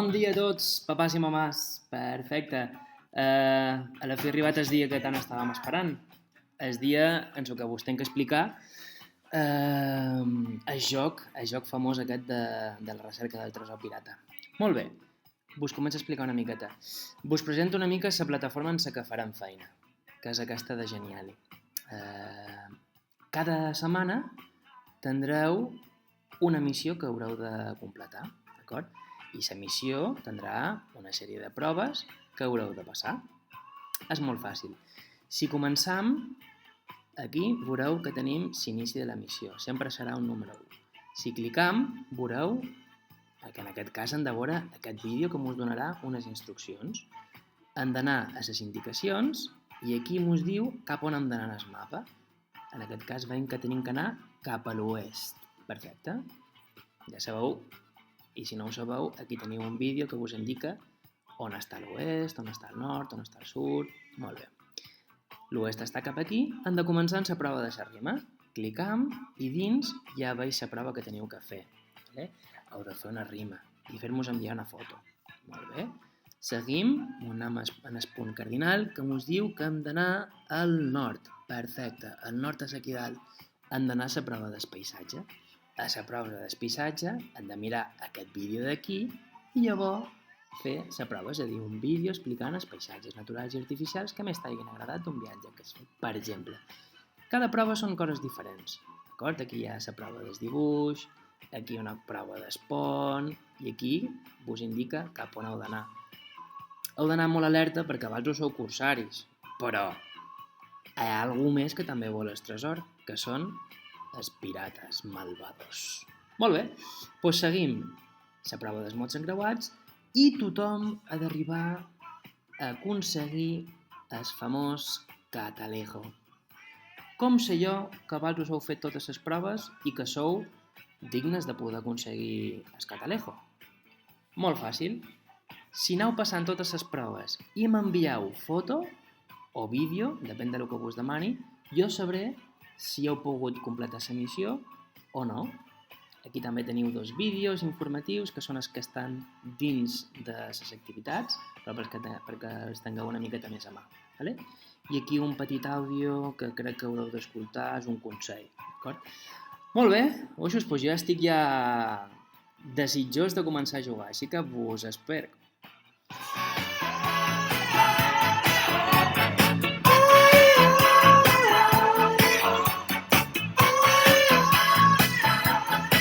Bon dia a tots, papàs i mamàs. Perfecte. A la fi ha arribat el dia que tant estàvem esperant. El dia en el que vos tenc que explicar el joc famós aquest de la recerca del tresor pirata. Molt bé, vos començo a explicar una miqueta. Vos presento una mica la plataforma en la que farem feina, que és aquesta de Geniali. Cada setmana tindreu una missió que haureu de completar, d'acord? I la missió tindrà una sèrie de proves que haureu de passar. És molt fàcil. Si començam, aquí veureu que tenim l'inici de la missió. Sempre serà un número 1. Si clicam, veureu que en aquest cas hem de veure aquest vídeo que us donarà unes instruccions. Hem d'anar a les indicacions i aquí us diu cap on hem d'anar en el mapa. En aquest cas veiem que tenim que anar cap a l'oest. Perfecte. Ja sabeu, i si no ho sabeu, aquí teniu un vídeo que us indica on està l'oest, on està el nord, on està el sud. Molt bé. L'oest està cap aquí. Hem de començar amb la prova de la rima. Clicam i dins ja veig la prova que teniu que fer. Heu de fer una rima i fer-nos enviar una foto. Molt bé. Seguim, anem en el punt cardinal que ens diu que hem d'anar al nord. Perfecte, el nord és aquí dalt. Hem d'anar a la prova del paisatge. A la prova del paisatge hem de mirar aquest vídeo d'aquí i llavors fer la prova, és a dir, un vídeo explicant els paisatges naturals i artificials que més t'hagin agradat d'un viatge que has fet. Per exemple, cada prova són coses diferents. D'acord? Aquí hi ha la prova del dibuix, aquí una prova del pont i aquí vos indica cap on heu d'anar. Heu d'anar molt alerta perquè abans ho sou cursaris, però hi ha algú més que també vol el tresor, que són els pirates malvados. Molt bé, doncs seguim la prova dels mots encreuats i tothom ha d'arribar a aconseguir el famós catalejo. Com sé jo que abans us heu fet totes les proves i que sou dignes de poder aconseguir el catalejo? Molt fàcil. Si aneu passant totes les proves i m'envieu foto o vídeo, depèn del que vos demani, jo sabré si heu pogut completar la missió o no. Aquí també teniu 2 vídeos informatius que són els que estan dins de les activitats, però perquè els tingueu una miqueta més a mà. I aquí un petit àudio que crec que haureu d'escoltar, és un consell. Molt bé, doncs jo estic ja desitjós de començar a jugar, així que vos espero.